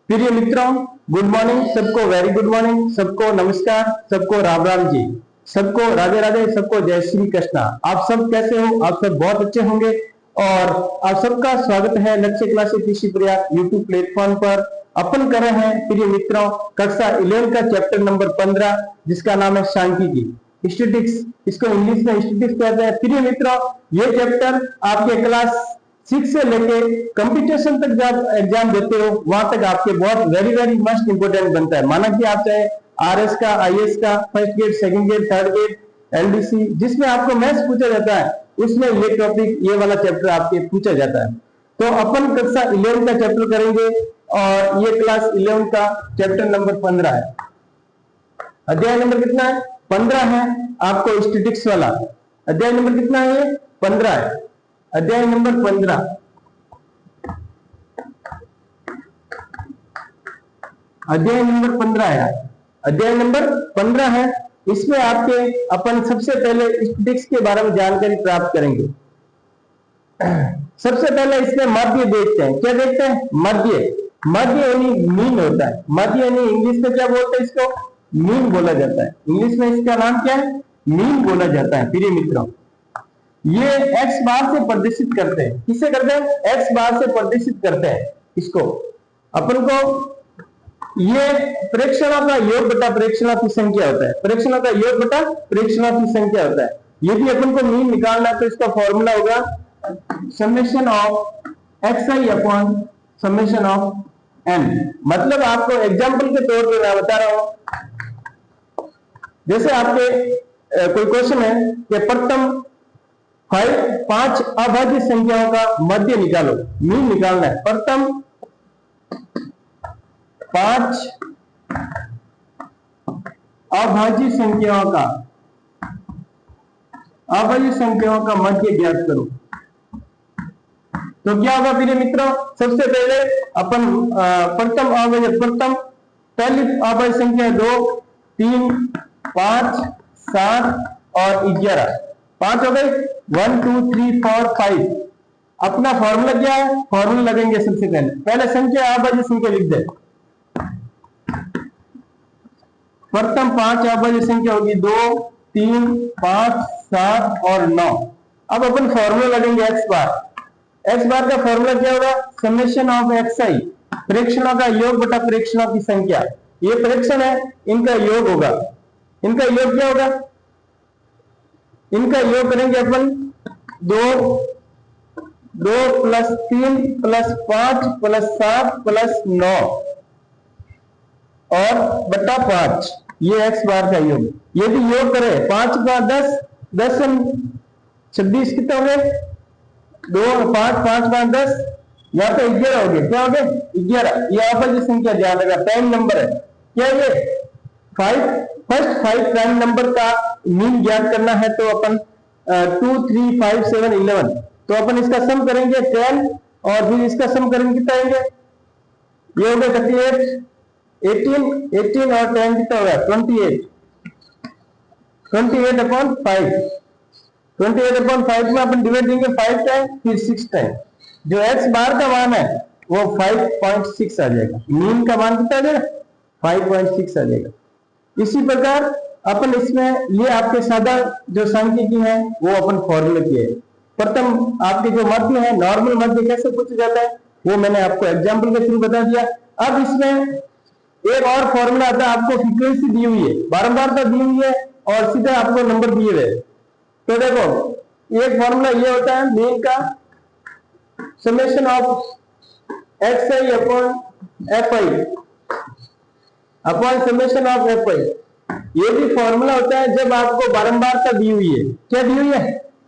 प्रिय मित्रों, good morning सबको, वेरी गुड मॉर्निंग सबको, नमस्कार सबको, राम राम जी सबको, राधे राधे सबको, जय श्री कृष्णा। आप सब कैसे हो? आप सब बहुत अच्छे होंगे और आप सबका स्वागत है लक्ष्य क्लासेस ऋषि प्रयाग यूट्यूब प्लेटफॉर्म पर। अपन कर रहे हैं प्रिय मित्रों कक्षा 11 का चैप्टर नंबर 15 जिसका नाम है सांख्यिकी स्टैटिस्टिक्स, इसको इंग्लिश में स्टैटिस्टिक्स कहते हैं। प्रिय मित्रों, ये चैप्टर आपके क्लास 6 से लेके कंपटीशन तक जब एग्जाम देते हो वहां तक आपके बहुत वेरी वेरी मस्ट इंपोर्टेंट बनता है। माना कि आप चाहे आरएस का, आईएएस का, first grade, second grade, third grade, LDC, जिसमें आपको मैथ्स पूछा जाता है उसमें ये टॉपिक, ये वाला चैप्टर आपके पूछा जाता है। तो अपन कक्षा 11 का चैप्टर करेंगे और ये क्लास 11 का चैप्टर नंबर 15 है। अध्याय नंबर कितना है? 15 है आपको स्टैटिस्टिक्स वाला। अध्याय नंबर कितना है? ये 15 है। अध्याय नंबर 15, अध्याय नंबर 15 है। अध्याय नंबर 15 है। इसमें आपके अपन सबसे पहले स्टैटिस्टिक्स के बारे में जानकारी प्राप्त करेंगे। सबसे पहले इसमें मध्य देखते हैं। क्या देखते हैं? मध्य। मध्य यानी मीन होता है। मध्य यानी इंग्लिश में क्या बोलते हैं? इसको मीन बोला जाता है। इंग्लिश में इसका नाम क्या है? मीन बोला जाता है। प्रिय मित्रों, ये एक्स बार से प्रदर्शित करते हैं। किसे करते हैं? एक्स बार से प्रदर्शित करते हैं इसको। अपन को ये प्रेक्षणों का योग बटा प्रेक्षणों की संख्या होता है। प्रेक्षणों का योग बटा प्रेक्षणों की संख्या होता है। यदि अपन को मीन निकालना है तो इसका फॉर्मूला होगा summation of x I upon summation of n. मतलब आपको एग्जाम्पल के तौर पे मैं बता रहा हूं, जैसे आपके कोई क्वेश्चन है कि प्रथम 5 अभाज्य संख्याओं का मध्य निकालो, मीन निकालना है। प्रथम 5 अभाज्य संख्याओं का मध्य ज्ञात करो। तो क्या होगा प्रिय मित्रों? सबसे पहले अपन प्रथम पहली अभाज्य संख्या 2, 3, 5, 7 और 11। 5 हो गए। 1 2 3 4 5। अपना फॉर्मूला क्या है? फॉर्मूला लगेंगे सबसे पहले संख्या अभाज्य संख्या लिख दे। प्रथम 5 अभाज्य संख्या होगी 2, 3, 5, 7 और 9। अब अपन फॉर्मूला लगेंगे एक्स बार। एक्स बार का फॉर्मूला क्या होगा? समेशन ऑफ एक्स आई, प्रेक्षणों का योग बटा प्रेक्षणों की संख्या। ये प्रेक्षण है, इनका योग होगा। इनका योग क्या होगा? इनका योग करेंगे अपन 2 प्लस 3 प्लस 5 प्लस 7 प्लस 9 और बटा 5। ये एक्स बार का योग। यदि योग करें 5 का 10, 10 से 26 कितने हो गए? 2 5 5 5 10, या तो 11 हो गए। क्या हो गए? 11। ये अभाज्य संख्या ध्यान रखा, प्राइम नंबर है। क्या ये 5? फर्स्ट 5 प्राइम नंबर का मीन ज्ञात करना है तो अपन 2 3 5 7 11, तो अपन इसका सम करेंगे 10 और फिर इसका सम करेंगे कितना आएंगे? ये हो गया 38, 18 और 10 कितना होगा? 28। 28 अपॉन 5। 28 अपॉन 5 में अपन डिवाइड देंगे 5 टाइम, फिर 6 टाइम। जो एक्स बार का मान है वो 5.6 आ जाएगा। मीन का मान कितना आ जाएगा? 5.6 आ जाएगा। इसी प्रकार अपन इसमें ये आपके सादा जो सांख्यिकी है वो अपन फॉर्मूला किए। प्रथम आपके जो मध्य है, नॉर्मल मध्य कैसे पूछा जाता है वो मैंने आपको एग्जाम्पल के थ्रू बता दिया। अब इसमें एक और फॉर्मूला आता है। आपको फ्रीक्वेंसी दी हुई है, बारंबारता दी हुई है और सीधे आपको नंबर दिए हुए। तो देखो एक फॉर्मूला ये होता है मीन का summation of x I upon F I upon summation of F आई। ये भी फॉर्मूला होता है जब आपको बारंबारता दी हुई है। क्या दी हुई है?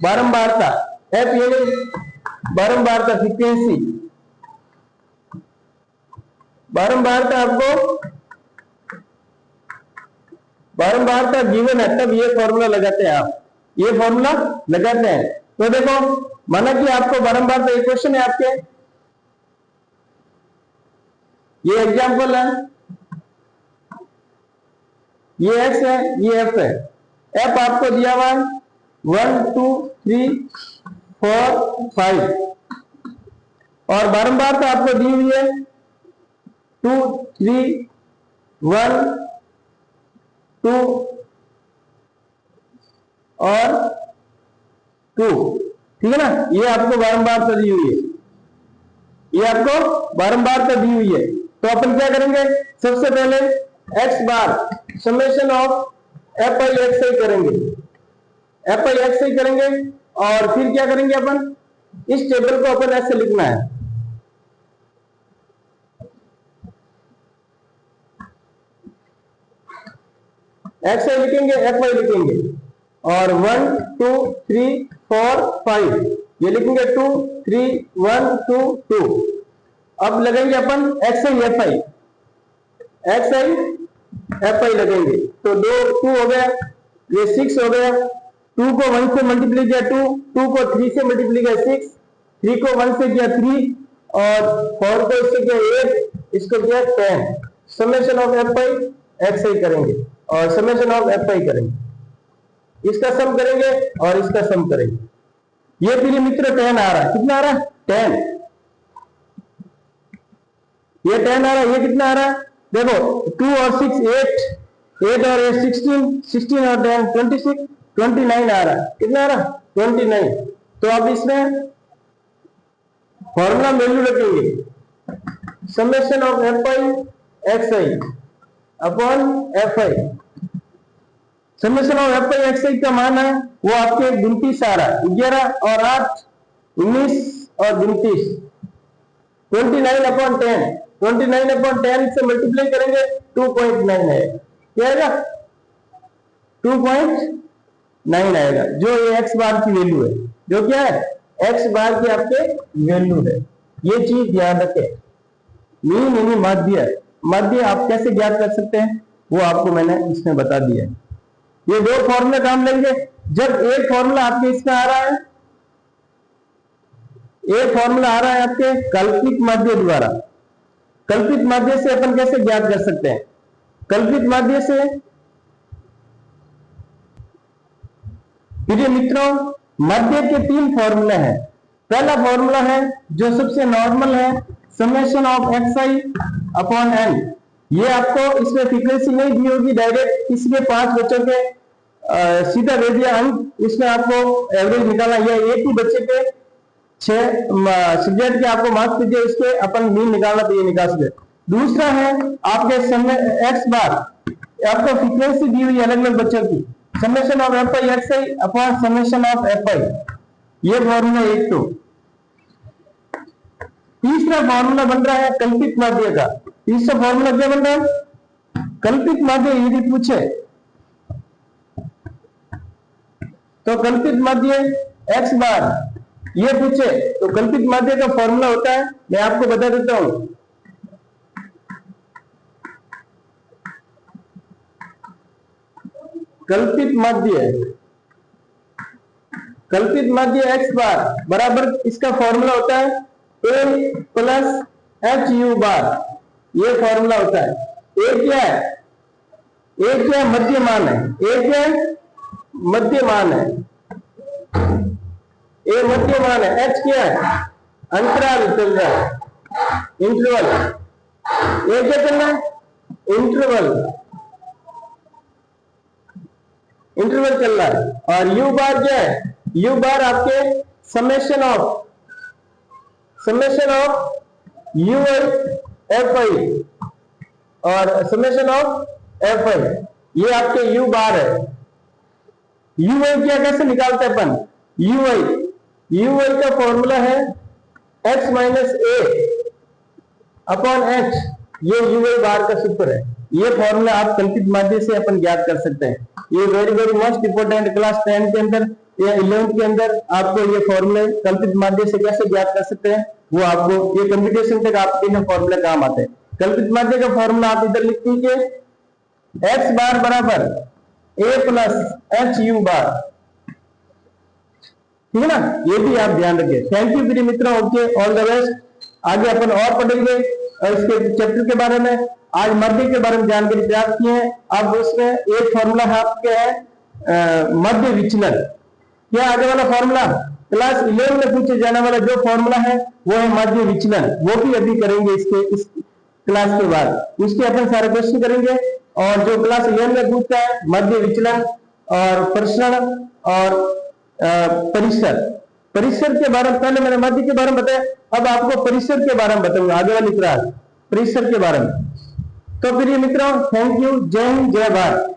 बारंबारता। एफ यानी बारंबारता, फ्रीक्वेंसी। बारंबारता आपको बारंबारता गिवन है तब ये फॉर्मूला लगाते हैं। आप ये फॉर्मूला लगाते हैं। तो देखो माना कि आपको बारंबारता एक क्वेश्चन है आपके, ये एग्जांपल है, ये एक्स है, ये एफ है। एफ आपको दिया हुआ 1 2 3 4 5 और बारंबारता आपको दी हुई है 2 3 1 2 और 2, ठीक है ना। ये आपको बारंबार दी हुई है, ये आपको बारंबार दी हुई है। तो अपन क्या करेंगे, सबसे पहले x बार summation of F I X I करेंगे, एफ आई एक्स आई करेंगे। और फिर क्या करेंगे अपन, इस टेबल को अपन ऐसे लिखना है, एक्स आई लिखेंगे, एफ आई लिखेंगे, और 1 2 3 4 5 ये लिखेंगे, 2 3 1 2 2। अब लगेंगे अपन X I F I, X I F I लगेंगे। तो 2 हो गया, ये 6 हो गया। 2 को 1 से मल्टीप्लाई किया 2, 2 को 3 से मल्टीप्लाई किया 6, 3 को 1 से किया 3, और 4 को इससे किया 8, इसको किया 10। Summation of F I X I करेंगे और समेशन ऑफ एफ आई करेंगे, इसका सम करेंगे और इसका सम करेंगे। ये प्रिय मित्र 10 आ रहा है, कितना आ रहा है 10, ये 10 आ रहा है। ये कितना आ रहा है, देखो 2 और 6 8, 8 और 8 16, 16 और 10 26, 29 आ रहा है। कितना आ रहा है 29। तो अब इसमें फॉर्मूला वैल्यू रखेंगे, summation of F I X I upon F I. Summation of F I X I का मान है वो आपके गिनती से आ रहा है, 11 और 8 19 और 29, 29 अपॉन 10, 29 अपॉन 10 से मल्टीप्लाई करेंगे 2.9 है, क्या आएगा 2.9 आएगा, जो ये एक्स बार की वैल्यू है, जो क्या है एक्स बार की आपके वैल्यू है। ये चीज ध्यान रखें। मीन यानी माध्य, माध्य आप कैसे ज्ञात कर सकते हैं वो आपको मैंने इसमें बता दिया है। ये दो फॉर्मूले काम लेंगे। जब एक फॉर्मूला आपके इसमें आ रहा है, एक फॉर्मूला आ रहा है आपके कल्पित माध्य द्वारा। कल्पित माध्य से अपन कैसे ज्ञात कर सकते हैं, कल्पित माध्य से प्रिय मित्रों माध्य के 3 फॉर्मूले हैं। पहला फॉर्मूला है जो सबसे नॉर्मल है, summation of x I upon n. ये आपको इसमें फ्रीक्वेंसी नहीं दी होगी, डायरेक्ट इसके 5 बच्चों के सीधा दे दिया अंक, इसमें आपको एवरेज निकालना, या एक ही बच्चे के 6 सब्जेक्ट के आपको मार्क्स दीजिए, इसके अपन मीन निकालना तो ये निकाल सकते। दूसरा है आपके एक्स बार, आपको फ्रीक्वेंसी दी हुई अलग अलग बच्चों की, summation of F I X I upon summation of F आई, ये फॉर्मूला 1। तो तीसरा फॉर्मूला बन रहा है कल्पित माध्य का। तीसरा फॉर्मूला क्या बन रहा है, कल्पित माध्य यदि पूछे तो कल्पित माध्य एक्स बार ये पूछे तो कल्पित माध्य का फॉर्मूला होता है, मैं आपको बता देता हूं। कल्पित माध्य, कल्पित माध्य एक्स बार बराबर इसका फॉर्मूला होता है ए प्लस एच यू बार, ये फॉर्मूला होता है। ए क्या है, ए क्या है मध्यमान है, ए क्या है मध्यमान है, ए मध्यमान है। एच क्या है अंतराल चल रहा है, इंटरवल। ए क्या चल रहा है इंटरवल, इंटरवल चल रहा है। और यू बार क्या है, यू बार आपके summation of U F I और समेशन ऑफ एफ आई, ये आपके यू बार है। यू आई क्या कैसे निकालते हैं अपन, यू आई का फॉर्मूला है एक्स माइनस ए अपॉन एच, ये यू आई बार का सूत्र है। ये फॉर्मूला आप कल्पित माध्य से अपन ज्ञात कर सकते हैं। ये very very most important, class 10 के अंदर या 11th के अंदर आपको ये फॉर्मूले कल्पित माध्य से कैसे ज्ञात कर सकते हैं वो आपको ये कंप्यूटेशन तक आपके फॉर्मूले काम आते हैं। कल्पित माध्य का फॉर्मूला आप इधर लिख दीजिए, एक्स बार बराबर ए प्लस एच यू बार, ठीक है ना। ये भी आप ध्यान रखें। थैंक यू प्रिय मित्रों, ओके, ऑल द बेस्ट। आगे अपन और पढ़ेंगे इसके चैप्टर के बारे में। आज मध्य के बारे में जानकारी प्राप्त की है। अब उसमें एक फॉर्मूला आपके है मध्य विचलन। क्या आगे वाला फॉर्मूला क्लास 11 में पूछे जाने वाला जो फॉर्मूला है वो है मध्य विचलन, वो भी अभी करेंगे। क्लास के बाद उसके अपन सारे क्वेश्चन करेंगे। और जो क्लास 11 में पूछता है मध्य विचलन और प्रसरण और परिसर, परिसर के बारे में पहले मैंने मध्य के बारे में बताया, अब आपको परिसर के बारे में बताऊंगा आगे वाली क्लास परिसर के बारे में। तो फिर ये मित्रों थैंक यू, जय हिंद जय भारत।